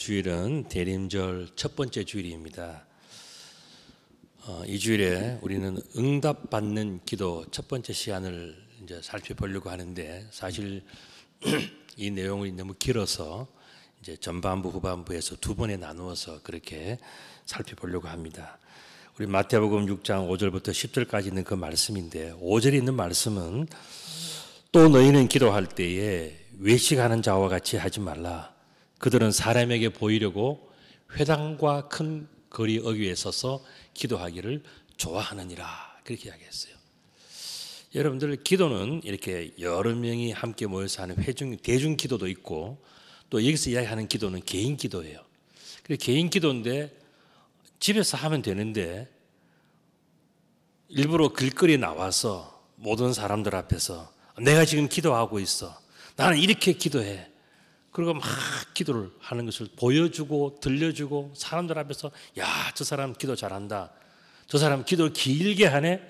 주일은 대림절 첫 번째 주일입니다. 이 주일에 우리는 응답받는 기도 첫 번째 시간을 이제 살펴보려고 하는데, 사실 이 내용이 너무 길어서 이제 전반부 후반부에서 두 번에 나누어서 그렇게 살펴보려고 합니다. 우리 마태복음 6장 5절부터 10절까지 있는 그 말씀인데, 5절에 있는 말씀은 또 너희는 기도할 때에 외식하는 자와 같이 하지 말라. 그들은 사람에게 보이려고 회당과 큰 거리 어귀에 서서 기도하기를 좋아하느니라. 그렇게 이야기했어요. 여러분들, 기도는 이렇게 여러 명이 함께 모여서 하는 대중 기도도 있고, 또 여기서 이야기하는 기도는 개인 기도예요. 개인 기도인데 집에서 하면 되는데, 일부러 길거리에 나와서 모든 사람들 앞에서 내가 지금 기도하고 있어, 나는 이렇게 기도해, 그리고 막 기도를 하는 것을 보여주고 들려주고, 사람들 앞에서 야, 저 사람 기도 잘한다, 저 사람 기도를 길게 하네,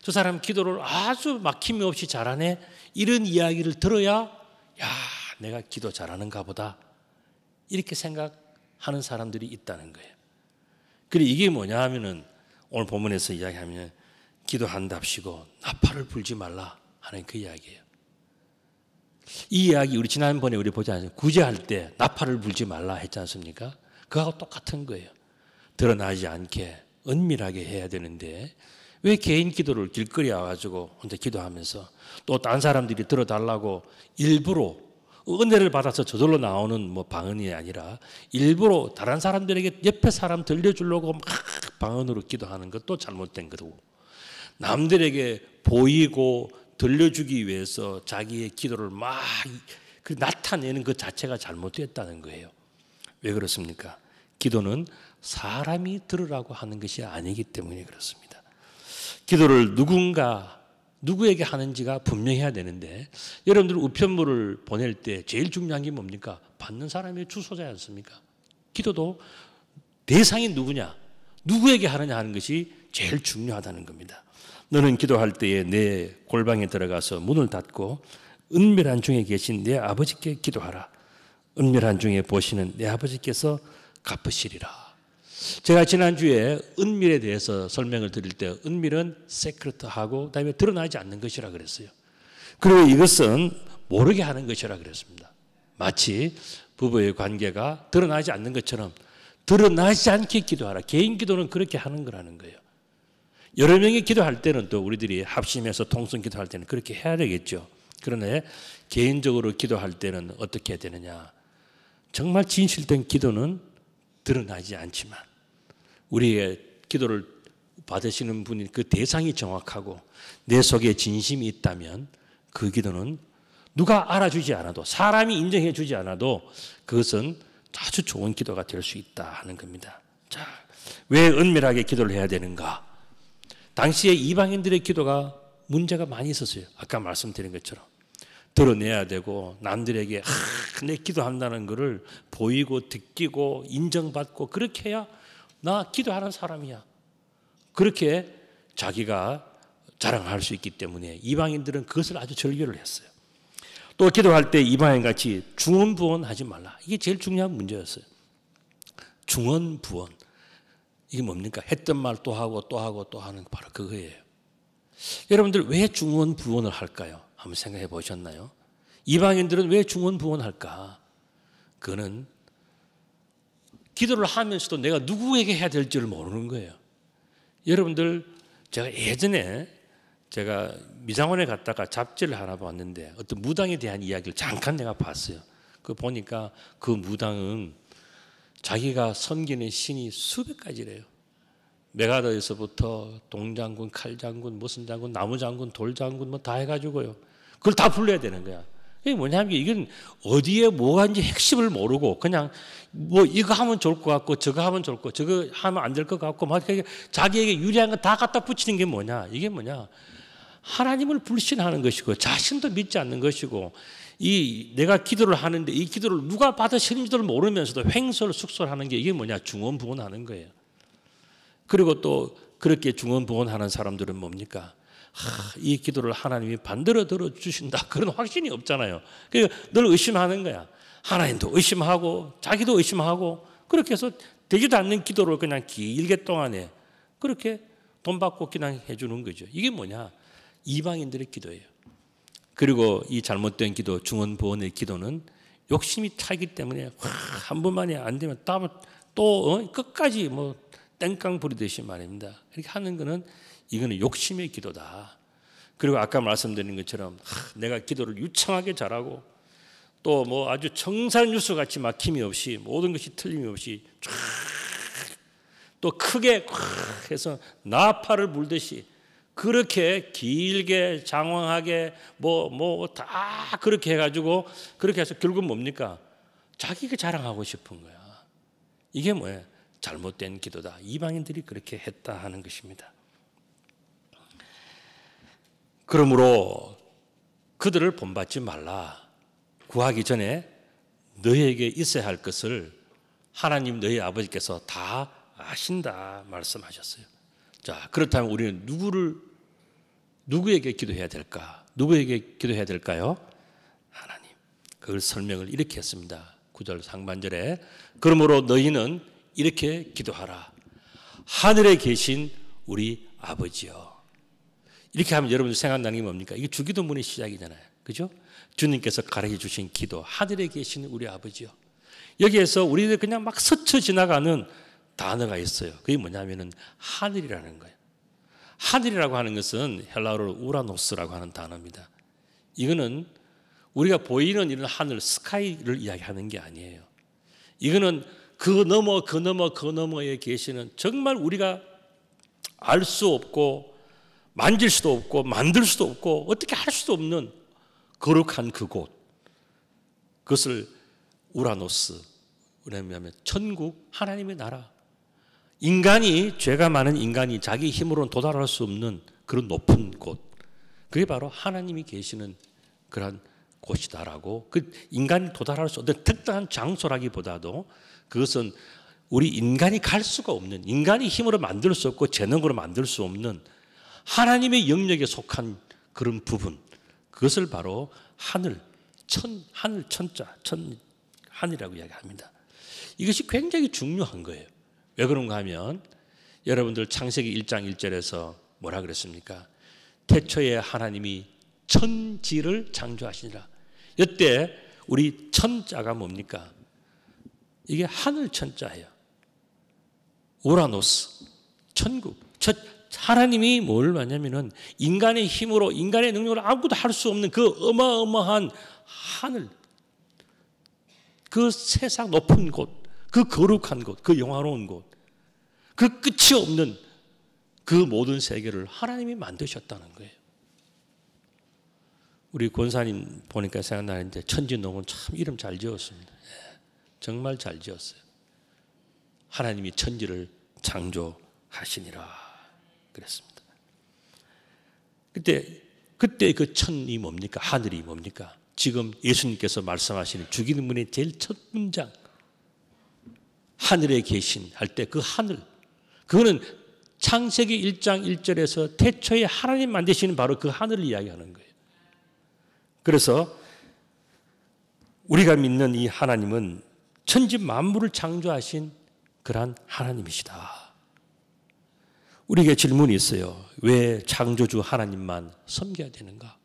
저 사람 기도를 아주 막힘이 없이 잘하네, 이런 이야기를 들어야 야, 내가 기도 잘하는가 보다, 이렇게 생각하는 사람들이 있다는 거예요. 그리고 이게 뭐냐 하면은, 오늘 본문에서 이야기하면 기도한답시고 나팔을 불지 말라 하는 그 이야기예요. 이 이야기 우리 지난번에 우리 보지 않았어요? 구제할 때 나팔을 불지 말라 했지 않습니까? 그거하고 똑같은 거예요. 드러나지 않게 은밀하게 해야 되는데 왜 개인 기도를 길거리에 와가지고 혼자 기도하면서 또 다른 사람들이 들어달라고 일부러 은혜를 받아서 저절로 나오는 뭐 방언이 아니라 일부러 다른 사람들에게 옆에 사람 들려주려고 막 방언으로 기도하는 것도 잘못된 거고 남들에게 보이고 들려주기 위해서 자기의 기도를 막 나타내는 그 자체가 잘못됐다는 거예요. 왜 그렇습니까? 기도는 사람이 들으라고 하는 것이 아니기 때문에 그렇습니다. 기도를 누구에게 하는지가 분명해야 되는데 여러분들 우편물을 보낼 때 제일 중요한 게 뭡니까? 받는 사람의 주소자지 않습니까? 기도도 대상이 누구냐? 누구에게 하느냐 하는 것이 제일 중요하다는 겁니다. 너는 기도할 때에 내 골방에 들어가서 문을 닫고 은밀한 중에 계신 내 아버지께 기도하라. 은밀한 중에 보시는 내 아버지께서 갚으시리라. 제가 지난주에 은밀에 대해서 설명을 드릴 때 은밀은 세크레트하고 그다음에 드러나지 않는 것이라 그랬어요. 그리고 이것은 모르게 하는 것이라 그랬습니다. 마치 부부의 관계가 드러나지 않는 것처럼 드러나지 않게 기도하라. 개인 기도는 그렇게 하는 거라는 거예요. 여러 명이 기도할 때는 또 우리들이 합심해서 통성 기도할 때는 그렇게 해야 되겠죠. 그러나 개인적으로 기도할 때는 어떻게 해야 되느냐. 정말 진실된 기도는 드러나지 않지만 우리의 기도를 받으시는 분이 그 대상이 정확하고 내 속에 진심이 있다면 그 기도는 누가 알아주지 않아도 사람이 인정해 주지 않아도 그것은 아주 좋은 기도가 될 수 있다 하는 겁니다. 자, 왜 은밀하게 기도를 해야 되는가? 당시에 이방인들의 기도가 문제가 많이 있었어요. 아까 말씀드린 것처럼 드러내야 되고 남들에게 내 기도한다는 것을 보이고 듣기고 인정받고 그렇게 해야 나 기도하는 사람이야. 그렇게 자기가 자랑할 수 있기 때문에 이방인들은 그것을 아주 절개를 했어요. 또 기도할 때 이방인같이 중언부언하지 말라. 이게 제일 중요한 문제였어요. 중언부언. 이게 뭡니까? 했던 말 또 하고 또 하고 또 하는 바로 그거예요. 여러분들 왜 중언부언을 할까요? 한번 생각해 보셨나요? 이방인들은 왜 중언부언할까? 그거는 기도를 하면서도 내가 누구에게 해야 될지를 모르는 거예요. 여러분들 제가 예전에 제가 미장원에 갔다가 잡지를 하나 봤는데 어떤 무당에 대한 이야기를 잠깐 내가 봤어요. 그 보니까 그 무당은 자기가 섬기는 신이 수백 가지래요. 메가더에서부터 동장군, 칼장군, 무슨 장군, 나무장군, 돌장군 뭐 다 해가지고요. 그걸 다 불러야 되는 거야. 이게 뭐냐면 이건 어디에 뭐가 있는지 핵심을 모르고 그냥 뭐 이거 하면 좋을 것 같고 저거 하면 좋을 것 같고 저거 하면 안 될 것 같고 막 자기에게 유리한 거 다 갖다 붙이는 게 뭐냐. 이게 뭐냐. 하나님을 불신하는 것이고 자신도 믿지 않는 것이고 이 내가 기도를 하는데 이 기도를 누가 받으시는지도 모르면서도 횡설숙설하는 게 이게 뭐냐. 중언부언하는 거예요. 그리고 또 그렇게 중언부언하는 사람들은 뭡니까? 이 기도를 하나님이 반대로 들어주신다. 그런 확신이 없잖아요. 그러니까 늘 의심하는 거야. 하나님도 의심하고 자기도 의심하고 그렇게 해서 되지도 않는 기도를 그냥 길게 동안에 그렇게 돈 받고 그냥 해주는 거죠. 이게 뭐냐? 이방인들의 기도예요. 그리고 이 잘못된 기도, 중언부언의 기도는 욕심이 차기 때문에 한 번만에 안 되면 또 끝까지 뭐 땡깡 부리듯이 말입니다. 이렇게 하는 거는 이거는 욕심의 기도다. 그리고 아까 말씀드린 것처럼 내가 기도를 유창하게 잘하고 또 뭐 아주 청산유수 같이 막힘이 없이 모든 것이 틀림이 없이 쫙 또 크게 해서 나팔을 불듯이 그렇게 길게 장황하게 뭐 다 그렇게 해가지고 그렇게 해서 결국 뭡니까? 자기가 자랑하고 싶은 거야. 이게 뭐야? 잘못된 기도다. 이방인들이 그렇게 했다 하는 것입니다. 그러므로 그들을 본받지 말라. 구하기 전에 너희에게 있어야 할 것을 하나님 너희 아버지께서 다 아신다 말씀하셨어요. 자, 그렇다면 우리는 누구에게 기도해야 될까? 누구에게 기도해야 될까요? 하나님. 그걸 설명을 이렇게 했습니다. 9절 상반절에 그러므로 너희는 이렇게 기도하라. 하늘에 계신 우리 아버지여. 이렇게 하면 여러분들 생각나는 게 뭡니까? 이게 주기도문의 시작이잖아요. 그죠? 주님께서 가르쳐 주신 기도. 하늘에 계신 우리 아버지여. 여기에서 우리들 그냥 막 스쳐 지나가는 단어가 있어요. 그게 뭐냐면은 하늘이라는 거예요. 하늘이라고 하는 것은 헬라어로 우라노스라고 하는 단어입니다. 이거는 우리가 보이는 이런 하늘, 스카이를 이야기하는 게 아니에요. 이거는 그 너머에 계시는 정말 우리가 알 수 없고 만질 수도 없고 만들 수도 없고 어떻게 할 수도 없는 거룩한 그곳. 그것을 우라노스, 왜냐하면 천국, 하나님의 나라. 인간이, 죄가 많은 인간이 자기 힘으로는 도달할 수 없는 그런 높은 곳. 그게 바로 하나님이 계시는 그런 곳이다라고, 그 인간이 도달할 수 없는 특별한 장소라기보다도 그것은 우리 인간이 갈 수가 없는, 인간이 힘으로 만들 수 없고 재능으로 만들 수 없는 하나님의 영역에 속한 그런 부분, 그것을 바로 하늘 천자, 하늘이라고 이야기합니다. 이것이 굉장히 중요한 거예요. 왜 그런가 하면 여러분들 창세기 1장 1절에서 뭐라 그랬습니까? 태초에 하나님이 천지를 창조하시니라. 이때 우리 천자가 뭡니까? 이게 하늘 천자예요. 우라노스, 천국. 하나님이 뭘 말하냐면은 인간의 힘으로, 인간의 능력으로 아무것도 할 수 없는 그 어마어마한 하늘, 그 세상 높은 곳, 그 거룩한 곳, 그 영화로운 곳, 그 끝이 없는 그 모든 세계를 하나님이 만드셨다는 거예요. 우리 권사님 보니까 생각나는데 천지농은 참 이름 잘 지었습니다. 정말 잘 지었어요. 하나님이 천지를 창조하시니라 그랬습니다. 그때 그 천이 뭡니까? 하늘이 뭡니까? 지금 예수님께서 말씀하시는 죽이는 문의 제일 첫 문장, 하늘에 계신 할 때 그 하늘, 그거는 창세기 1장 1절에서 태초에 하나님 만드시는 바로 그 하늘을 이야기하는 거예요. 그래서 우리가 믿는 이 하나님은 천지 만물을 창조하신 그러한 하나님이시다. 우리에게 질문이 있어요. 왜 창조주 하나님만 섬겨야 되는가?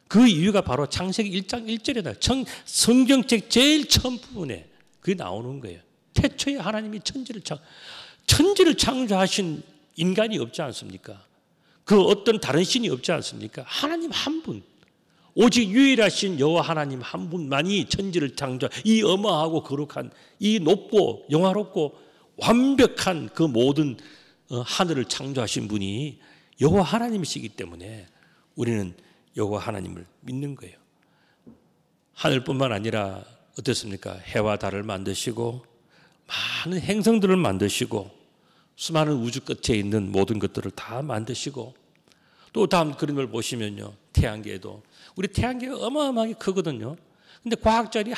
그 이유가 바로 창세기 1장 1절에 성경책 제일 처음 부분에 그게 나오는 거예요. 태초에 하나님이 천지를 창조하신 인간이 없지 않습니까? 그 어떤 다른 신이 없지 않습니까? 하나님 한 분, 오직 유일하신 여호와 하나님 한 분만이 천지를 창조, 이 어마하고 거룩한, 이 높고 영화롭고 완벽한 그 모든 하늘을 창조하신 분이 여호와 하나님이시기 때문에 우리는 여호와 하나님을 믿는 거예요. 하늘뿐만 아니라 어떻습니까? 해와 달을 만드시고 많은 행성들을 만드시고 수많은 우주 끝에 있는 모든 것들을 다 만드시고, 또 다음 그림을 보시면요, 태양계도 우리 태양계가 어마어마하게 크거든요. 근데 과학자들이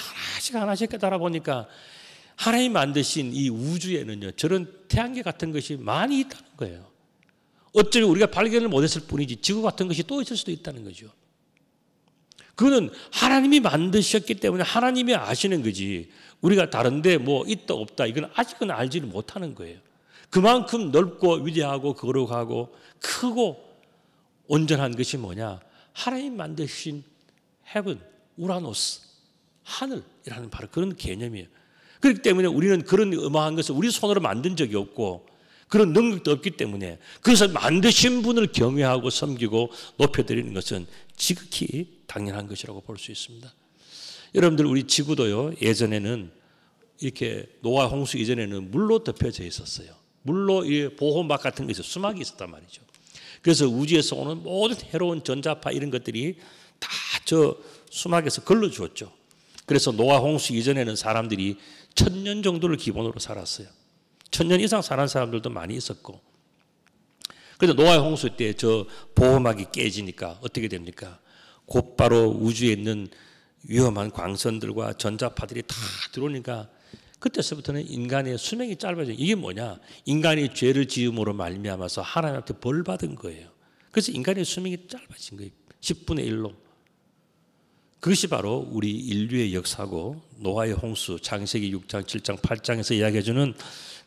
하나씩 깨달아 보니까 하나님 만드신 이 우주에는요, 저런 태양계 같은 것이 많이 있다는 거예요. 어쩌면 우리가 발견을 못했을 뿐이지 지구 같은 것이 또 있을 수도 있다는 거죠. 그거는 하나님이 만드셨기 때문에 하나님이 아시는 거지, 우리가 다른데 뭐 있다 없다 이건 아직은 알지를 못하는 거예요. 그만큼 넓고 위대하고 거룩하고 크고 온전한 것이 뭐냐? 하나님 만드신 헤븐, 우라노스, 하늘이라는 바로 그런 개념이에요. 그렇기 때문에 우리는 그런 어마한 것을 우리 손으로 만든 적이 없고 그런 능력도 없기 때문에 그것을 만드신 분을 경외하고 섬기고 높여드리는 것은 지극히 당연한 것이라고 볼 수 있습니다. 여러분들, 우리 지구도요, 예전에는 이렇게 노아 홍수 이전에는 물로 덮여져 있었어요. 물로 보호막 같은 게 있어요. 수막이 있었단 말이죠. 그래서 우주에서 오는 모든 해로운 전자파 이런 것들이 다 저 수막에서 걸러주었죠. 그래서 노아 홍수 이전에는 사람들이 1000년 정도를 기본으로 살았어요. 1000년 이상 사는 사람들도 많이 있었고, 그래서 노아 홍수 때 저 보호막이 깨지니까 어떻게 됩니까? 곧바로 우주에 있는 위험한 광선들과 전자파들이 다 들어오니까 그때서부터는 인간의 수명이 짧아져요. 이게 뭐냐? 인간이 죄를 지음으로 말미암아서 하나님한테 벌 받은 거예요. 그래서 인간의 수명이 짧아진 거예요. 10분의 1로. 그것이 바로 우리 인류의 역사고, 노아의 홍수, 창세기 6장, 7장, 8장에서 이야기해주는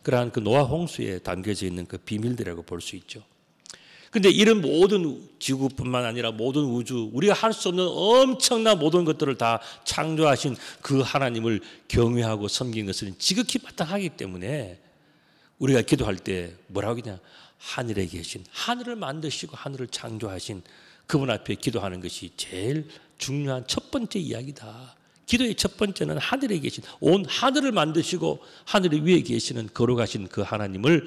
그러한 그 노아 홍수에 담겨져 있는 그 비밀들이라고 볼 수 있죠. 근데 이런 모든 지구뿐만 아니라 모든 우주, 우리가 할 수 없는 엄청난 모든 것들을 다 창조하신 그 하나님을 경외하고 섬긴 것은 지극히 마땅하기 때문에 우리가 기도할 때 뭐라고 하냐? 하늘에 계신, 하늘을 만드시고 하늘을 창조하신 그분 앞에 기도하는 것이 제일 중요한 첫 번째 이야기다. 기도의 첫 번째는 하늘에 계신, 온 하늘을 만드시고 하늘 위에 계시는 거룩하신 그 하나님을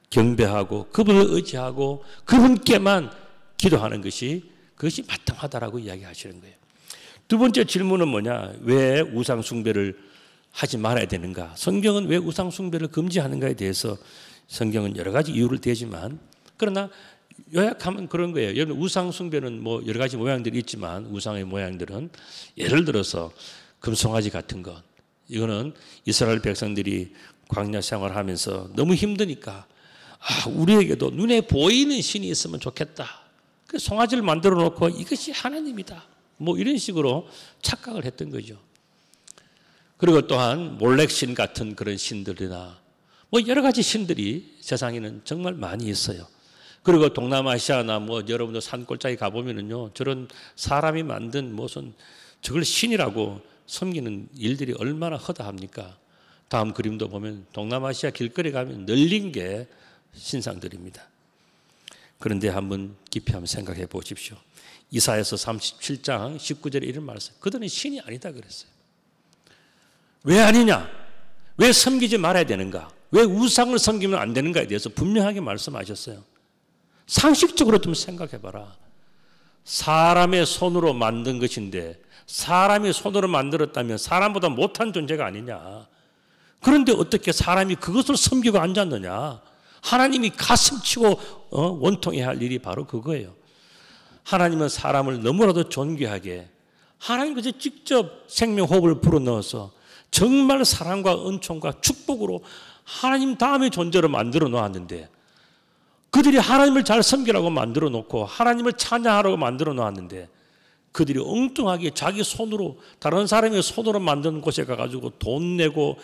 경배하고 그분을 의지하고 그분께만 기도하는 것이, 그것이 마땅하다라고 이야기하시는 거예요. 두 번째 질문은 뭐냐? 왜 우상 숭배를 하지 말아야 되는가? 성경은 왜 우상 숭배를 금지하는가에 대해서 성경은 여러 가지 이유를 대지만, 그러나 요약하면 그런 거예요. 여러분, 우상 숭배는 뭐 여러 가지 모양들이 있지만, 우상의 모양들은 예를 들어서 금송아지 같은 것, 이거는 이스라엘 백성들이 광야 생활하면서 너무 힘드니까 우리에게도 눈에 보이는 신이 있으면 좋겠다. 그 송아지를 만들어 놓고 이것이 하나님이다, 뭐 이런 식으로 착각을 했던 거죠. 그리고 또한 몰렉신 같은 그런 신들이나 뭐 여러 가지 신들이 세상에는 정말 많이 있어요. 그리고 동남아시아나 뭐 여러분들 산골짜기 가보면은요, 저런 사람이 만든 무슨 저걸 신이라고 섬기는 일들이 얼마나 허다합니까? 다음 그림도 보면 동남아시아 길거리 가면 널린 게 신상들입니다. 그런데 한번 깊이 한번 생각해 보십시오. 이사야서 37장 19절에 이런 말을 했어요. 그들은 신이 아니다 그랬어요. 왜 아니냐? 왜 섬기지 말아야 되는가? 왜 우상을 섬기면 안 되는가에 대해서 분명하게 말씀하셨어요. 상식적으로 좀 생각해 봐라. 사람의 손으로 만든 것인데, 사람이 손으로 만들었다면 사람보다 못한 존재가 아니냐? 그런데 어떻게 사람이 그것을 섬기고 앉았느냐? 하나님이 가슴치고 원통해야 할 일이 바로 그거예요. 하나님은 사람을 너무나도 존귀하게, 하나님께서 직접 생명호흡을 불어넣어서 정말 사랑과 은총과 축복으로 하나님 다음의 존재로 만들어 놓았는데, 그들이 하나님을 잘 섬기라고 만들어 놓고 하나님을 찬양하라고 만들어 놓았는데, 그들이 엉뚱하게 자기 손으로, 다른 사람의 손으로 만든 곳에 가가지고 돈 내고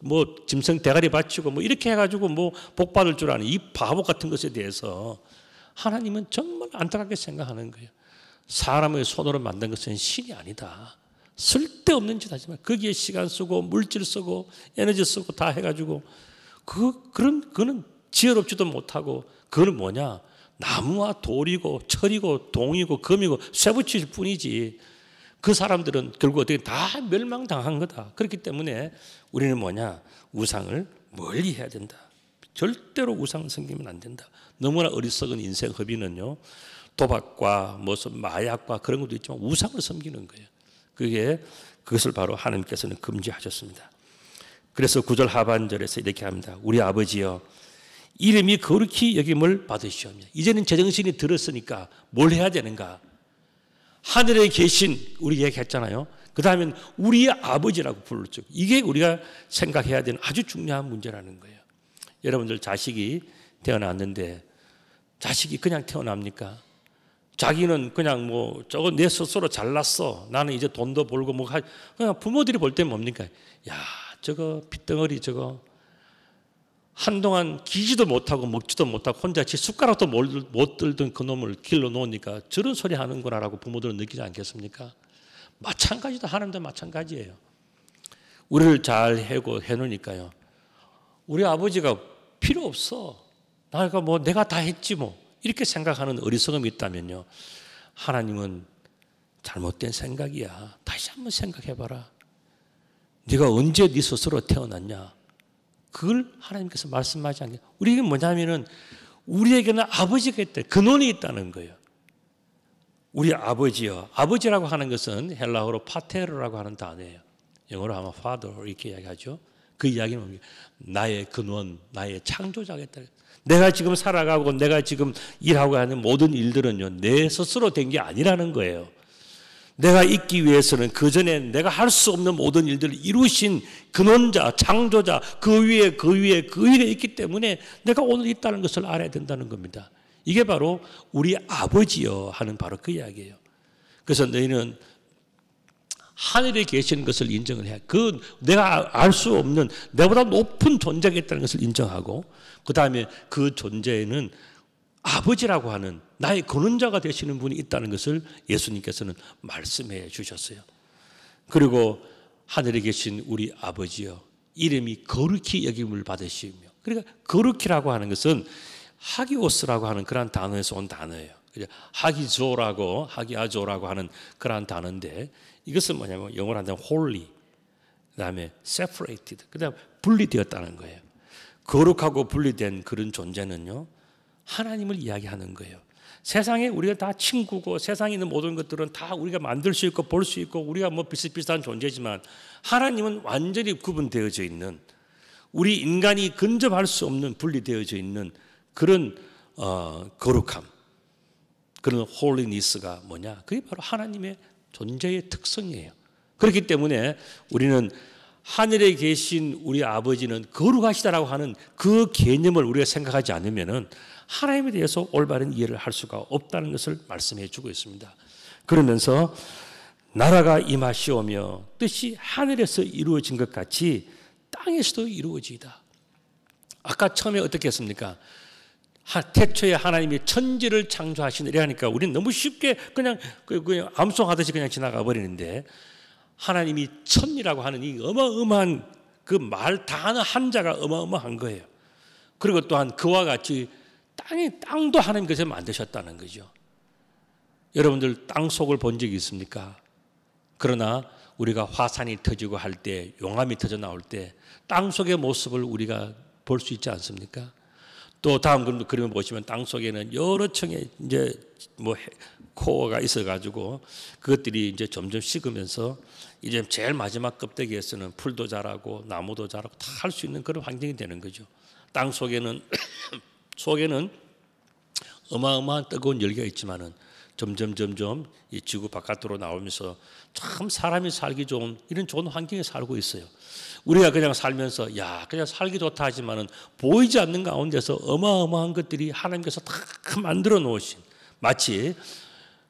뭐 짐승 대가리 바치고 뭐 이렇게 해가지고 뭐 복 받을 줄 아는 이 바보 같은 것에 대해서 하나님은 정말 안타깝게 생각하는 거예요. 사람의 손으로 만든 것은 신이 아니다. 쓸데없는 짓 하지 마. 거기에 시간 쓰고 물질 쓰고 에너지 쓰고 다 해가지고 그거는 지혜롭지도 못하고, 그건 뭐냐? 나무와 돌이고 철이고 동이고 금이고 쇠붙일 뿐이지. 그 사람들은 결국 어떻게 다 멸망당한 거다. 그렇기 때문에 우리는 뭐냐? 우상을 멀리 해야 된다. 절대로 우상을 섬기면 안 된다. 너무나 어리석은 인생 허비는요, 도박과 무슨 마약과 그런 것도 있지만 우상을 섬기는 거예요. 그것을 바로 하나님께서는 금지하셨습니다. 그래서 9절 하반절에서 이렇게 합니다. 우리 아버지여, 이름이 거룩히 여김을 받으시오며. 이제는 제정신이 들었으니까 뭘 해야 되는가? 하늘에 계신, 우리 얘기했잖아요. 그 다음엔 우리의 아버지라고 부르죠. 이게 우리가 생각해야 되는 아주 중요한 문제라는 거예요. 여러분들 자식이 태어났는데 자식이 그냥 태어납니까? 자기는 그냥 뭐 저거 내 스스로 잘났어, 나는 이제 돈도 벌고 뭐 그냥 부모들이 볼 때 뭡니까? 야, 저거 핏덩어리 저거 한동안 기지도 못하고 먹지도 못하고 혼자 지 숟가락도 못 들던 그 놈을 길러 놓으니까 저런 소리 하는구나라고 부모들은 느끼지 않겠습니까? 마찬가지도, 하나님도 마찬가지예요. 우리를 잘 해놓으니까요, 우리 아버지가 필요 없어, 내가 다 했지 뭐, 이렇게 생각하는 어리석음이 있다면요, 하나님은 잘못된 생각이야. 다시 한번 생각해봐라. 네가 언제 네 스스로 태어났냐? 그걸 하나님께서 말씀하지 않게. 우리에게 뭐냐면은 우리에게는 아버지가 있다, 근원이 있다는 거예요. 우리 아버지요. 아버지라고 하는 것은 헬라어로 파테르라고 하는 단어예요. 영어로 아마 father 이렇게 이야기하죠. 그 이야기는 뭡니까? 나의 근원, 나의 창조자가 있다. 내가 지금 살아가고 내가 지금 일하고 하는 모든 일들은요, 내 스스로 된 게 아니라는 거예요. 내가 있기 위해서는 그 전에 내가 할 수 없는 모든 일들을 이루신 근원자, 창조자, 그 위에 있기 때문에 내가 오늘 있다는 것을 알아야 된다는 겁니다. 이게 바로 우리 아버지여 하는 바로 그 이야기예요. 그래서 너희는 하늘에 계시는 것을 인정을 해야, 내가 알 수 없는 내보다 높은 존재가 있다는 것을 인정하고, 그 다음에 그 존재에는 아버지라고 하는 나의 근원자가 되시는 분이 있다는 것을 예수님께서는 말씀해 주셨어요. 그리고 하늘에 계신 우리 아버지여, 이름이 거룩히 여김을 받으시며, 그러니까 거룩히라고 하는 것은 하기오스라고 하는 그런 단어에서 온 단어예요. 하기아조라고 하는 그런 단어인데, 이것은 뭐냐면 영어로 한다면 holy, 그다음에 separated, 그다음 분리되었다는 거예요. 거룩하고 분리된 그런 존재는요, 하나님을 이야기하는 거예요. 세상에 우리가 다 친구고 세상에 있는 모든 것들은 다 우리가 만들 수 있고 볼 수 있고 우리가 뭐 비슷비슷한 존재지만, 하나님은 완전히 구분되어져 있는, 우리 인간이 근접할 수 없는 분리되어져 있는 그런 거룩함, 그런 홀리니스가 뭐냐? 그게 바로 하나님의 존재의 특성이에요. 그렇기 때문에 우리는 하늘에 계신 우리 아버지는 거룩하시다라고 하는 그 개념을 우리가 생각하지 않으면은 하나님에 대해서 올바른 이해를 할 수가 없다는 것을 말씀해 주고 있습니다. 그러면서 나라가 임하시오며 뜻이 하늘에서 이루어진 것 같이 땅에서도 이루어지이다. 아까 처음에 어떻게 했습니까? 태초에 하나님이 천지를 창조하시느라 하니까 우리는 너무 쉽게 그냥 암송하듯이 그냥 지나가 버리는데, 하나님이 천이라고 하는 이 어마어마한 그 말 단어 한자가 어마어마한 거예요. 그리고 또한 그와 같이 땅도 하나님께서 만드셨다는 거죠. 여러분들 땅 속을 본 적이 있습니까? 그러나 우리가 화산이 터지고 할 때, 용암이 터져 나올 때 땅 속의 모습을 우리가 볼 수 있지 않습니까? 또 다음 그림을 보시면 땅 속에는 여러 층의 이제 뭐 코어가 있어가지고 그것들이 이제 점점 식으면서 이제 제일 마지막 껍데기에서는 풀도 자라고 나무도 자라고 다 할 수 있는 그런 환경이 되는 거죠. 땅 속에는 어마어마한 뜨거운 열기가 있지만은 점점 이 지구 바깥으로 나오면서 참 사람이 살기 좋은 이런 좋은 환경에 살고 있어요. 우리가 그냥 살면서 그냥 살기 좋다 하지만은 보이지 않는 가운데서 어마어마한 것들이 하나님께서 다 만들어 놓으신, 마치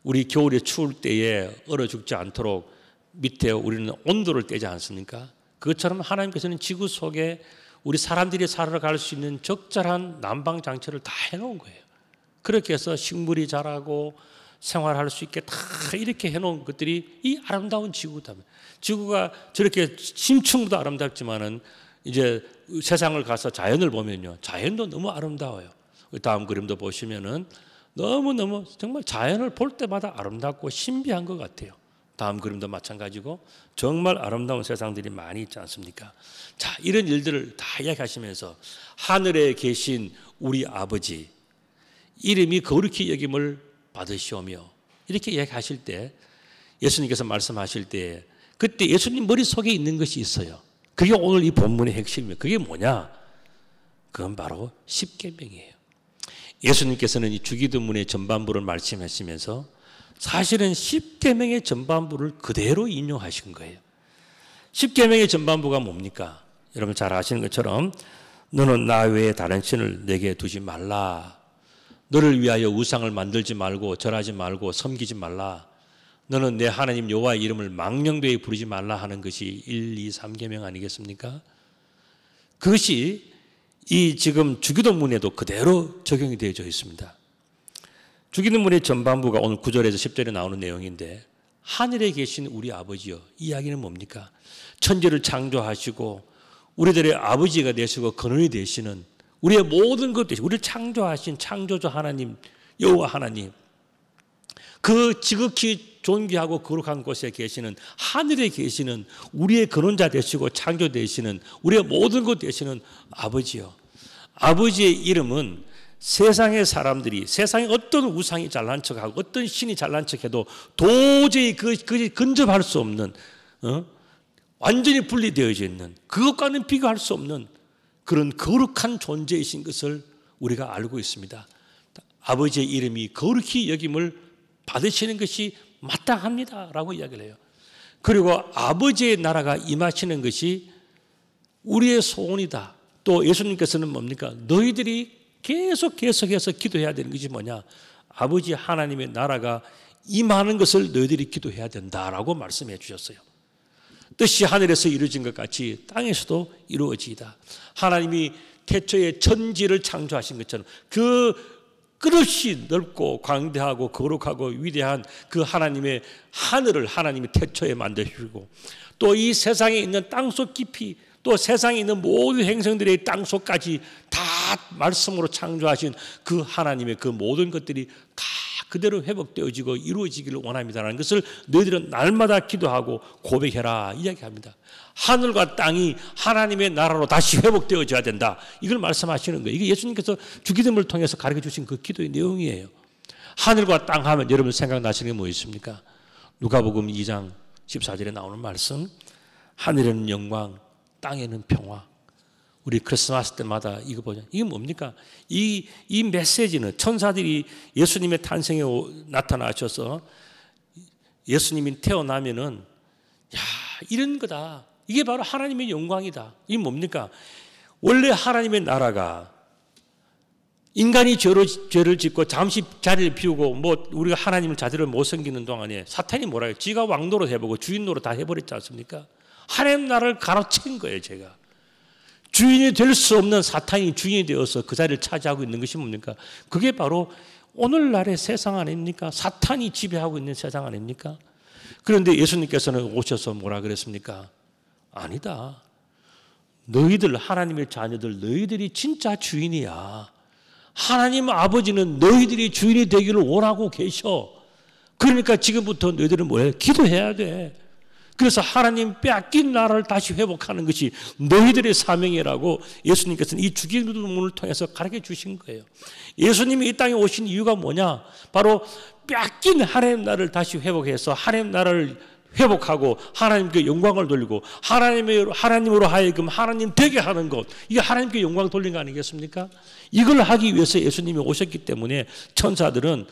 우리 겨울에 추울 때에 얼어 죽지 않도록 밑에 우리는 온도를 떼지 않습니까? 그것처럼 하나님께서는 지구 속에 우리 사람들이 살아갈 수 있는 적절한 난방 장치를 다 해놓은 거예요. 그렇게 해서 식물이 자라고 생활할 수 있게 다 이렇게 해놓은 것들이 이 아름다운 지구다. 지구가 저렇게 심층도 아름답지만은 이제 세상을 가서 자연을 보면요, 자연도 너무 아름다워요. 다음 그림도 보시면은 너무너무 정말 자연을 볼 때마다 아름답고 신비한 것 같아요. 다음 그림도 마찬가지고 정말 아름다운 세상들이 많이 있지 않습니까? 자, 이런 일들을 다 이야기하시면서 하늘에 계신 우리 아버지, 이름이 거룩히 여김을 받으시오며, 이렇게 이야기하실 때, 예수님께서 말씀하실 때 그때 예수님 머릿속에 있는 것이 있어요. 그게 오늘 이 본문의 핵심이에요. 그게 뭐냐? 그건 바로 십계명이에요. 예수님께서는 이 주기도문의 전반부를 말씀하시면서 사실은 십계명의 전반부를 그대로 인용하신 거예요. 십계명의 전반부가 뭡니까? 여러분 잘 아시는 것처럼 너는 나 외에 다른 신을 내게 두지 말라. 너를 위하여 우상을 만들지 말고 절하지 말고 섬기지 말라. 너는 내 하나님 여호와의 이름을 망령되이 부르지 말라 하는 것이 1, 2, 3계명 아니겠습니까? 그것이 이 지금 주기도문에도 그대로 적용이 되어져 있습니다. 주기도문의 전반부가 오늘 9절에서 10절에 나오는 내용인데, 하늘에 계신 우리 아버지여, 이 이야기는 뭡니까? 천지를 창조하시고 우리들의 아버지가 되시고 근원이 되시는, 우리의 모든 것 되시고 우리를 창조하신 창조주 하나님 여호와 하나님, 그 지극히 존귀하고 거룩한 곳에 계시는, 하늘에 계시는 우리의 근원자 되시고 창조 되시는, 우리의 모든 것 되시는 아버지요. 아버지의 이름은 세상의 사람들이, 세상에 어떤 우상이 잘난 척하고 어떤 신이 잘난 척해도 도저히 그것이 근접할 수 없는, 완전히 분리되어져 있는, 그것과는 비교할 수 없는 그런 거룩한 존재이신 것을 우리가 알고 있습니다. 아버지의 이름이 거룩히 여김을 받으시는 것이 마땅합니다라고 이야기를 해요. 그리고 아버지의 나라가 임하시는 것이 우리의 소원이다. 또 예수님께서는 뭡니까? 너희들이 계속해서 기도해야 되는 것이 뭐냐? 아버지 하나님의 나라가 임하는 것을 너희들이 기도해야 된다라고 말씀해 주셨어요. 뜻이 하늘에서 이루어진 것 같이 땅에서도 이루어지이다. 하나님이 태초에 천지를 창조하신 것처럼 그 끝없이 넓고 광대하고 거룩하고 위대한 그 하나님의 하늘을 하나님이 태초에 만드시고 또 이 세상에 있는 땅속 깊이 또 세상에 있는 모든 행성들의 땅속까지 다 말씀으로 창조하신 그 하나님의 그 모든 것들이 다 그대로 회복되어지고 이루어지기를 원합니다라는 것을 너희들은 날마다 기도하고 고백해라 이야기합니다. 하늘과 땅이 하나님의 나라로 다시 회복되어져야 된다. 이걸 말씀하시는 거예요. 이게 예수님께서 주기도문을 통해서 가르쳐 주신 그 기도의 내용이에요. 하늘과 땅 하면 여러분 생각나시는 게 뭐 있습니까? 누가복음 2장 14절에 나오는 말씀, 하늘에는 영광, 땅에는 평화. 우리 크리스마스 때마다 이거 보자. 이게 뭡니까? 이 메시지는 천사들이 예수님의 탄생에 나타나셔서 예수님이 태어나면은 야, 이런 거다. 이게 바로 하나님의 영광이다. 이게 뭡니까? 원래 하나님의 나라가 인간이 죄를 짓고 잠시 자리를 비우고 뭐 우리가 하나님을 자리를 못 섬기는 동안에 사탄이 뭐라 해요? 지가 왕노릇 해보고 주인 노릇 다 해버렸지 않습니까? 하나님 나라를 가로챈 거예요, 제가. 주인이 될 수 없는 사탄이 주인이 되어서 그 자리를 차지하고 있는 것이 뭡니까? 그게 바로 오늘날의 세상 아닙니까? 사탄이 지배하고 있는 세상 아닙니까? 그런데 예수님께서는 오셔서 뭐라 그랬습니까? 아니다. 너희들 하나님의 자녀들 너희들이 진짜 주인이야. 하나님 아버지는 너희들이 주인이 되기를 원하고 계셔. 그러니까 지금부터 너희들은 뭐해? 기도해야 돼. 그래서 하나님 빼앗긴 나라를 다시 회복하는 것이 너희들의 사명이라고 예수님께서는 이 주기도문을 통해서 가르쳐 주신 거예요. 예수님이 이 땅에 오신 이유가 뭐냐? 바로 빼앗긴 하나님 나라를 다시 회복해서 하나님 나라를 회복하고 하나님께 영광을 돌리고 하나님으로 하여금 하나님 되게 하는 것, 이게 하나님께 영광 돌린 거 아니겠습니까? 이걸 하기 위해서 예수님이 오셨기 때문에 천사들은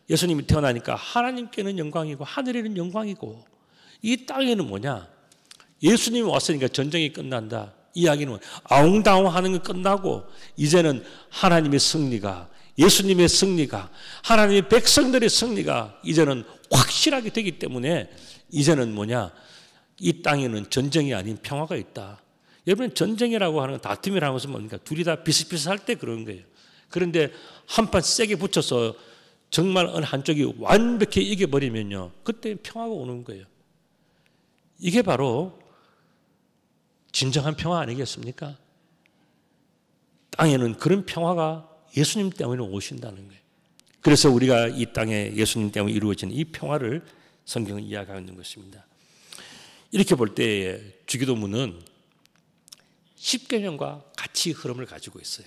예수님이 태어나니까 하나님께는 영광이고 하늘에는 영광이고 이 땅에는 뭐냐? 예수님이 왔으니까 전쟁이 끝난다. 이야기는 아웅다웅하는 건 끝나고 이제는 하나님의 승리가, 예수님의 승리가, 하나님의 백성들의 승리가 이제는 확실하게 되기 때문에 이제는 뭐냐? 이 땅에는 전쟁이 아닌 평화가 있다. 여러분, 전쟁이라고 하는 건 다툼이라는 것은 뭡니까? 둘이 다 비슷비슷할 때 그런 거예요. 그런데 한판 세게 붙여서 정말 어느 한쪽이 완벽히 이겨버리면요, 그때 평화가 오는 거예요. 이게 바로 진정한 평화 아니겠습니까? 땅에는 그런 평화가 예수님 때문에 오신다는 거예요. 그래서 우리가 이 땅에 예수님 때문에 이루어진 이 평화를 성경은 이야기하고 있는 것입니다. 이렇게 볼 때 주기도문은 십계명과 같이 흐름을 가지고 있어요.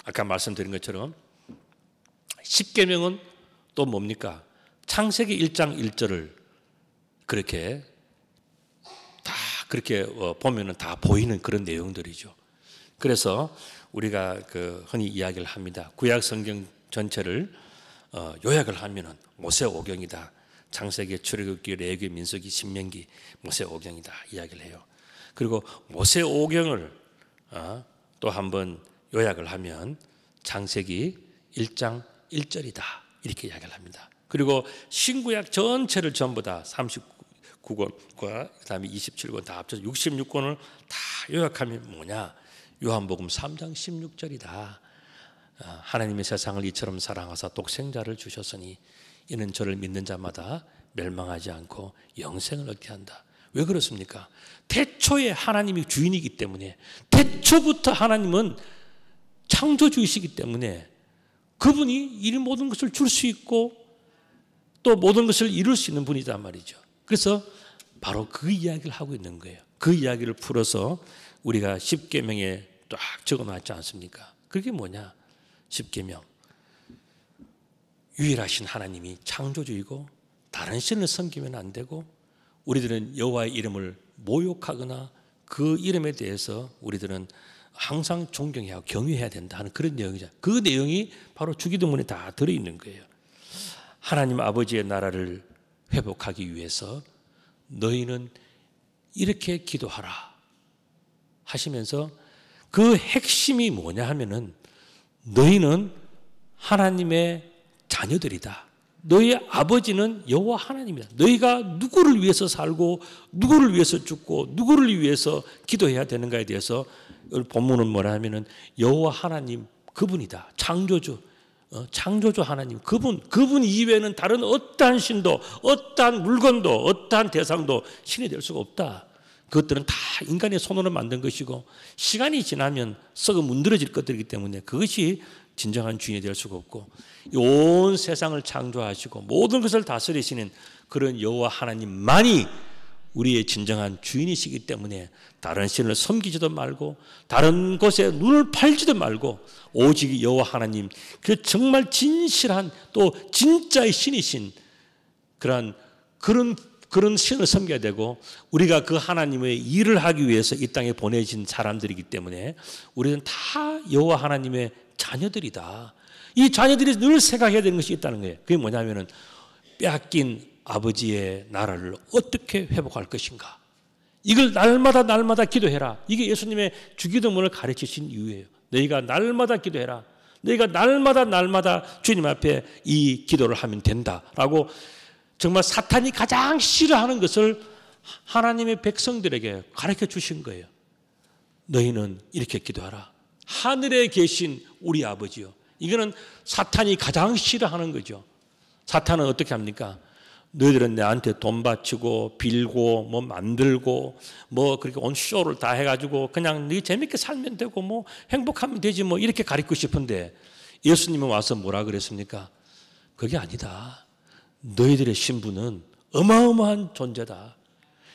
아까 말씀드린 것처럼 십계명은 또 뭡니까? 창세기 1장 1절을 그렇게 보면은 다 보이는 그런 내용들이죠. 그래서 우리가 흔히 이야기를 합니다. 구약 성경 전체를 요약을 하면은 모세오경이다. 창세기, 출애굽기, 레위기, 민수기, 신명기, 모세오경이다 이야기를 해요. 그리고 모세오경을 또 한번 요약을 하면 창세기 1장 1절이다 이렇게 이야기를 합니다. 그리고 신구약 전체를 전부 다 39권과 그다음에 27권 다 합쳐서 66권을 다 요약하면 뭐냐? 요한복음 3장 16절이다. 하나님의 세상을 이처럼 사랑하사 독생자를 주셨으니 이는 저를 믿는 자마다 멸망하지 않고 영생을 얻게 한다. 왜 그렇습니까? 태초에 하나님이 주인이기 때문에, 태초부터 하나님은 창조주이시기 때문에 그분이 이 모든 것을 줄 수 있고 또 모든 것을 이룰 수 있는 분이란 말이죠. 그래서 바로 그 이야기를 하고 있는 거예요. 그 이야기를 풀어서 우리가 십계명에 딱 적어놨지 않습니까? 그게 뭐냐? 십계명. 유일하신 하나님이 창조주이고 다른 신을 섬기면 안 되고 우리들은 여호와의 이름을 모욕하거나 그 이름에 대해서 우리들은 항상 존경해야 하고 경외해야 된다 하는 그런 내용이죠. 그 내용이 바로 주기도문에 다 들어있는 거예요. 하나님 아버지의 나라를 회복하기 위해서 너희는 이렇게 기도하라 하시면서 그 핵심이 뭐냐 하면은 너희는 하나님의 자녀들이다. 너희 아버지는 여호와 하나님이다. 너희가 누구를 위해서 살고 누구를 위해서 죽고 누구를 위해서 기도해야 되는가에 대해서 본문은 뭐라 하면은 여호와 하나님 그분이다. 창조주 창조주 하나님, 그분 이외에는 다른 어떠한 신도, 어떠한 물건도, 어떠한 대상도 신이 될 수가 없다. 그것들은 다 인간의 손으로 만든 것이고 시간이 지나면 썩어 문드러질 것들이기 때문에 그것이 진정한 주인이 될 수가 없고, 온 세상을 창조하시고 모든 것을 다스리시는 그런 여호와 하나님만이 우리의 진정한 주인이시기 때문에 다른 신을 섬기지도 말고 다른 곳에 눈을 팔지도 말고 오직 여호와 하나님, 그 정말 진실한 또 진짜의 신이신 그런 신을 섬겨야 되고, 우리가 그 하나님의 일을 하기 위해서 이 땅에 보내진 사람들이기 때문에 우리는 다 여호와 하나님의 자녀들이다. 이 자녀들이 늘 생각해야 되는 것이 있다는 거예요. 그게 뭐냐면은 빼앗긴 아버지의 나라를 어떻게 회복할 것인가. 이걸 날마다 기도해라. 이게 예수님의 주기도문을 가르치신 이유예요. 너희가 날마다 기도해라. 너희가 날마다 주님 앞에 이 기도를 하면 된다라고, 정말 사탄이 가장 싫어하는 것을 하나님의 백성들에게 가르쳐 주신 거예요. 너희는 이렇게 기도하라. 하늘에 계신 우리 아버지요. 이거는 사탄이 가장 싫어하는 거죠. 사탄은 어떻게 합니까? 너희들은 내한테 돈 바치고 빌고 뭐 만들고 뭐 그렇게 온 쇼를 다 해가지고 그냥 너희 재밌게 살면 되고 뭐 행복하면 되지 뭐 이렇게 가르치고 싶은데, 예수님은 와서 뭐라 그랬습니까? 그게 아니다. 너희들의 신분은 어마어마한 존재다.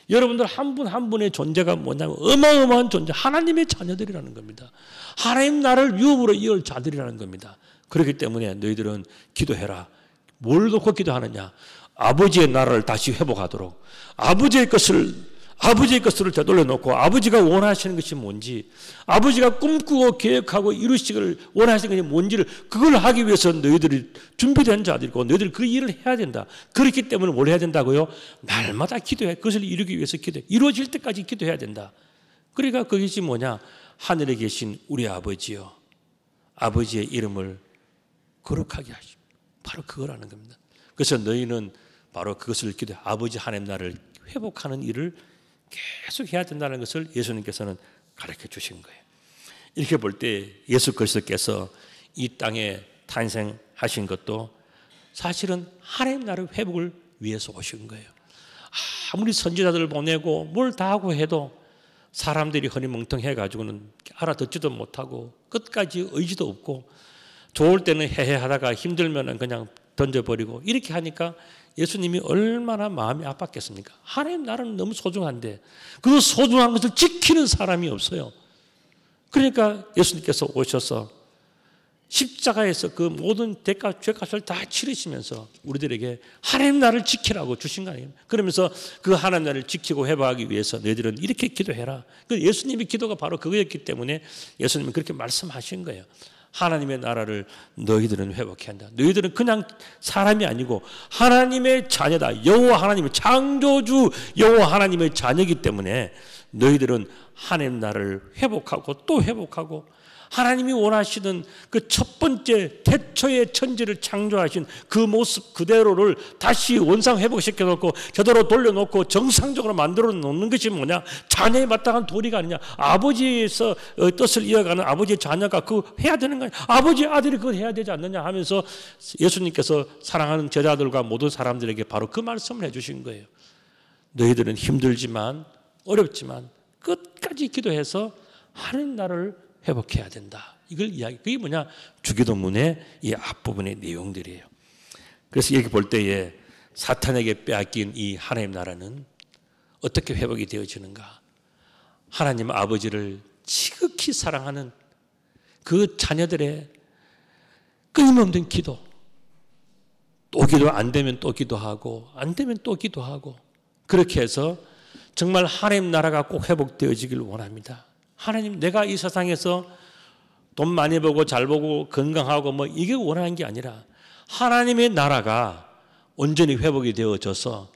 여러분들 한 분 한 분의 존재가 뭐냐면 어마어마한 존재, 하나님의 자녀들이라는 겁니다. 하나님 나라를 유업으로 이을 자들이라는 겁니다. 그렇기 때문에 너희들은 기도해라. 뭘 놓고 기도하느냐? 아버지의 나라를 다시 회복하도록, 아버지의 것을 되돌려 놓고 아버지가 원하시는 것이 뭔지, 아버지가 꿈꾸고 계획하고 이루시기를 원하시는 것이 뭔지를, 그걸 하기 위해서 너희들이 준비된 자들이고 너희들이 그 일을 해야 된다. 그렇기 때문에 뭘 해야 된다고요? 날마다 기도해. 그것을 이루기 위해서 기도해. 이루어질 때까지 기도해야 된다. 그러니까 그것이 뭐냐? 하늘에 계신 우리 아버지요, 아버지의 이름을 거룩하게 하시오. 바로 그거라는 겁니다. 그래서 너희는 바로 그것을 기도해. 아버지 하나님 나라를 회복하는 일을 계속 해야 된다는 것을 예수님께서는 가르쳐 주신 거예요. 이렇게 볼 때 예수 그리스도께서 이 땅에 탄생하신 것도 사실은 하나님 나라의 회복을 위해서 오신 거예요. 아무리 선지자들을 보내고 뭘 다 하고 해도 사람들이 허니멍텅해가지고는 알아듣지도 못하고 끝까지 의지도 없고, 좋을 때는 해해하다가 힘들면은 그냥 던져버리고 이렇게 하니까 예수님이 얼마나 마음이 아팠겠습니까? 하나님 나라는 너무 소중한데 그 소중한 것을 지키는 사람이 없어요. 그러니까 예수님께서 오셔서 십자가에서 그 모든 대가, 죄값을 다 치르시면서 우리들에게 하나님 나라를 지키라고 주신 거 아니에요? 그러면서 그 하나님 나라를 지키고 회복하기 위해서 너희들은 이렇게 기도해라. 예수님의 기도가 바로 그거였기 때문에 예수님은 그렇게 말씀하신 거예요. 하나님의 나라를 너희들은 회복해야 한다. 너희들은 그냥 사람이 아니고 하나님의 자녀다. 여호와 하나님의 창조주 여호와 하나님의 자녀이기 때문에 너희들은 하나님 나라를 회복하고 또 회복하고, 하나님이 원하시는 그 첫 번째 태초의 천지를 창조하신 그 모습 그대로를 다시 원상 회복시켜 놓고 제대로 돌려놓고 정상적으로 만들어 놓는 것이 뭐냐? 자녀에 마땅한 도리가 아니냐? 아버지에서 뜻을 이어가는 아버지의 자녀가 그거 해야 되는 거 아니야? 아버지의 아들이 그걸 해야 되지 않느냐 하면서 예수님께서 사랑하는 제자들과 모든 사람들에게 바로 그 말씀을 해주신 거예요. 너희들은 힘들지만 어렵지만 끝까지 기도해서 하나님 나라를 회복해야 된다. 이걸 이야기. 그게 뭐냐? 주기도문의 이 앞부분의 내용들이에요. 그래서 여기 볼 때에 사탄에게 빼앗긴 이 하나님 나라는 어떻게 회복이 되어지는가? 하나님 아버지를 지극히 사랑하는 그 자녀들의 끊임없는 기도. 또 기도 안 되면 또 기도하고 안 되면 또 기도하고, 그렇게 해서 정말 하나님 나라가 꼭 회복되어지길 원합니다. 하나님, 내가 이 세상에서 돈 많이 벌고 잘 벌고 건강하고 뭐 이게 원하는 게 아니라 하나님의 나라가 온전히 회복이 되어져서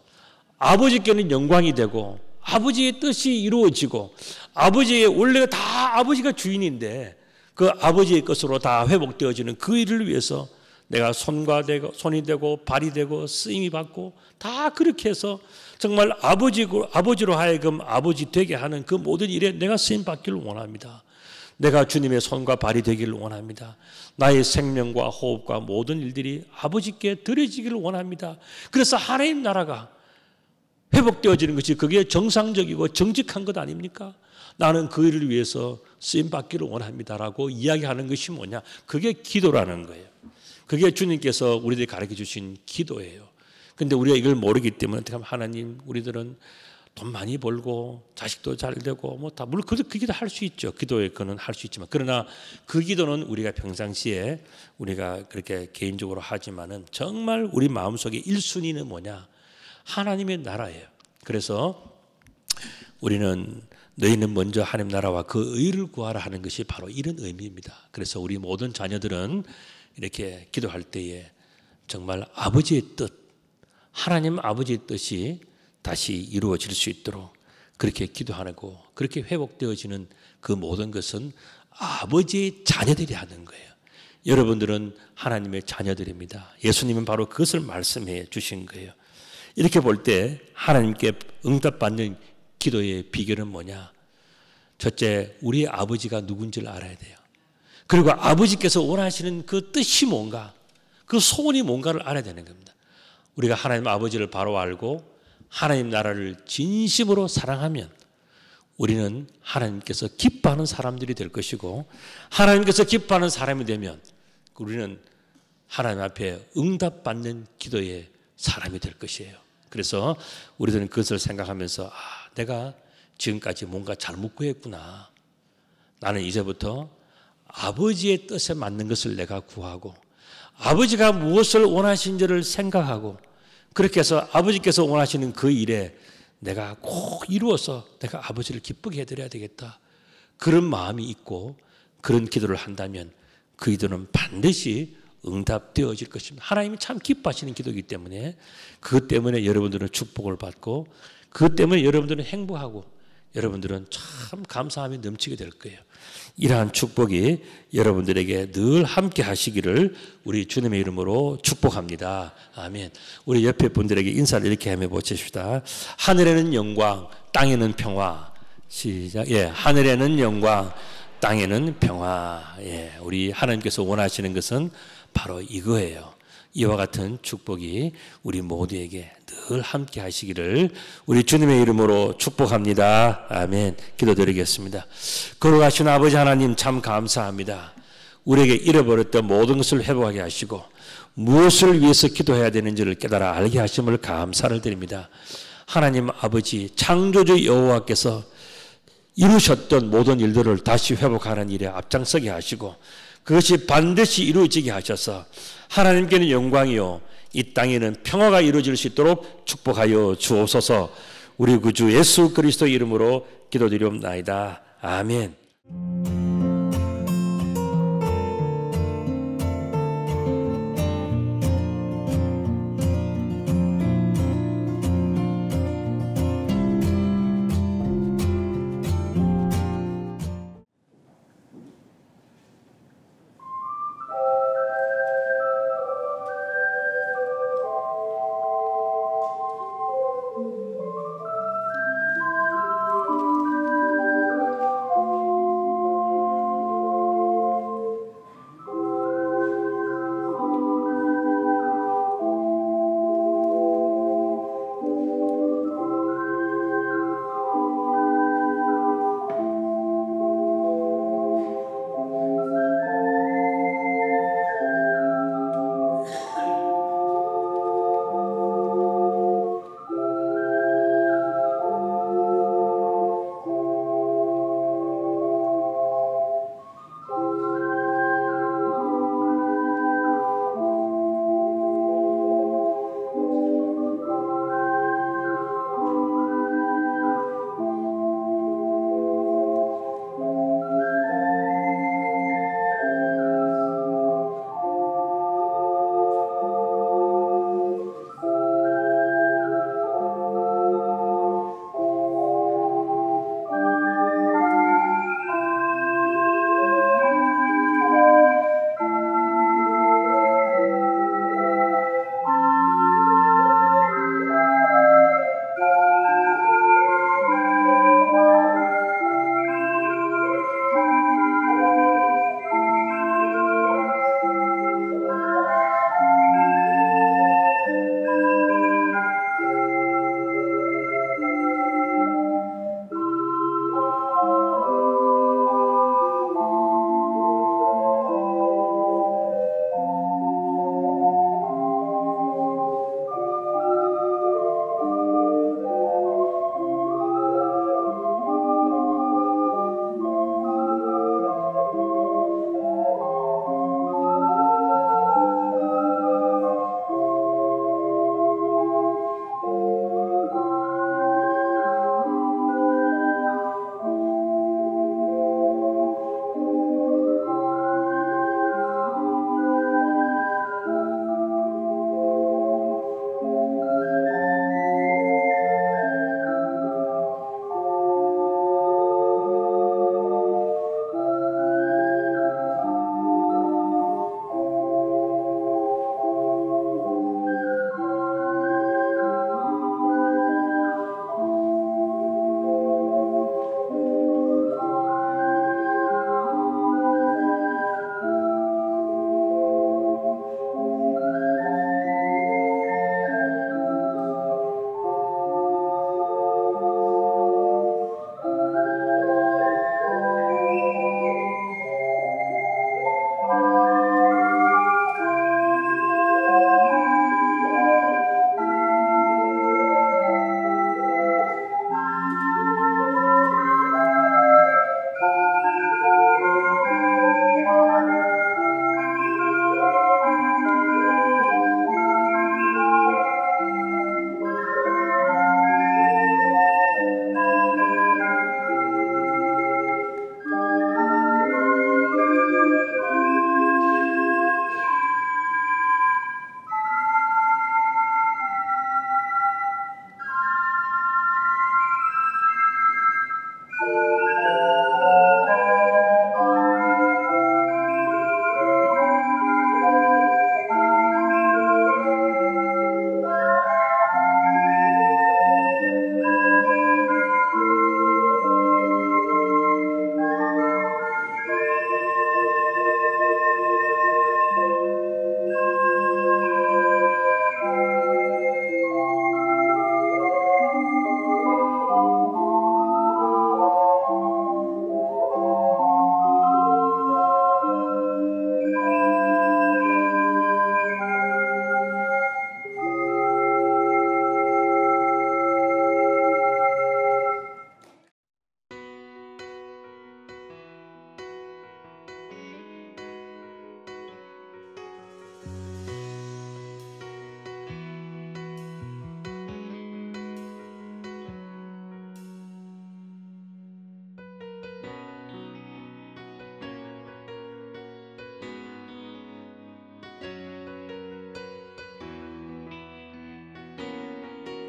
아버지께는 영광이 되고 아버지의 뜻이 이루어지고, 아버지의 원래가 다 아버지가 주인인데 그 아버지의 것으로 다 회복되어지는 그 일을 위해서 내가 손이 되고 발이 되고 쓰임이 받고 다 그렇게 해서 정말 아버지로 하여금 아버지 되게 하는 그 모든 일에 내가 쓰임 받기를 원합니다. 내가 주님의 손과 발이 되기를 원합니다. 나의 생명과 호흡과 모든 일들이 아버지께 드려지기를 원합니다. 그래서 하나님 나라가 회복되어지는 것이 그게 정상적이고 정직한 것 아닙니까? 나는 그 일을 위해서 쓰임받기를 원합니다라고 이야기하는 것이 뭐냐? 그게 기도라는 거예요. 그게 주님께서 우리들이 가르쳐 주신 기도예요. 근데 우리가 이걸 모르기 때문에 어떻게 하면 하나님 우리들은 돈 많이 벌고 자식도 잘 되고 뭐 다 물론 그 기도 할 수 있죠. 기도에 그는 할 수 있지만 그러나 그 기도는 우리가 평상시에 우리가 그렇게 개인적으로 하지만은 정말 우리 마음속에 1순위는 뭐냐? 하나님의 나라예요. 그래서 우리는 너희는 먼저 하나님 나라와 그 의를 구하라 하는 것이 바로 이런 의미입니다. 그래서 우리 모든 자녀들은 이렇게 기도할 때에 정말 아버지의 뜻, 하나님 아버지의 뜻이 다시 이루어질 수 있도록 그렇게 기도하고 그렇게 회복되어지는 그 모든 것은 아버지의 자녀들이 하는 거예요. 여러분들은 하나님의 자녀들입니다. 예수님은 바로 그것을 말씀해 주신 거예요. 이렇게 볼 때 하나님께 응답받는 기도의 비결은 뭐냐? 첫째, 우리 아버지가 누군지를 알아야 돼요. 그리고 아버지께서 원하시는 그 뜻이 뭔가, 그 소원이 뭔가를 알아야 되는 겁니다. 우리가 하나님 아버지를 바로 알고 하나님 나라를 진심으로 사랑하면 우리는 하나님께서 기뻐하는 사람들이 될 것이고, 하나님께서 기뻐하는 사람이 되면 우리는 하나님 앞에 응답받는 기도의 사람이 될 것이에요. 그래서 우리들은 그것을 생각하면서 내가 지금까지 뭔가 잘못 구했구나. 나는 이제부터 아버지의 뜻에 맞는 것을 내가 구하고 아버지가 무엇을 원하신지를 생각하고 그렇게 해서 아버지께서 원하시는 그 일에 내가 꼭 이루어서 내가 아버지를 기쁘게 해드려야 되겠다. 그런 마음이 있고 그런 기도를 한다면 그 기도는 반드시 응답되어질 것입니다. 하나님이 참 기뻐하시는 기도이기 때문에 그것 때문에 여러분들은 축복을 받고 그것 때문에 여러분들은 행복하고 여러분들은 참 감사함이 넘치게 될 거예요. 이러한 축복이 여러분들에게 늘 함께 하시기를 우리 주님의 이름으로 축복합니다. 아멘. 우리 옆에 분들에게 인사를 이렇게 하며 보십시다. 하늘에는 영광, 땅에는 평화. 시작. 예, 하늘에는 영광, 땅에는 평화. 예, 우리 하나님께서 원하시는 것은 바로 이거예요. 이와 같은 축복이 우리 모두에게 늘 함께 하시기를 우리 주님의 이름으로 축복합니다. 아멘. 기도드리겠습니다. 거룩하신 아버지 하나님 참 감사합니다. 우리에게 잃어버렸던 모든 것을 회복하게 하시고 무엇을 위해서 기도해야 되는지를 깨달아 알게 하심을 감사를 드립니다. 하나님 아버지 창조주 여호와께서 이루셨던 모든 일들을 다시 회복하는 일에 앞장서게 하시고 그것이 반드시 이루어지게 하셔서 하나님께는 영광이요 이 땅에는 평화가 이루어질 수 있도록 축복하여 주옵소서. 우리 구주 예수 그리스도 이름으로 기도드리옵나이다. 아멘.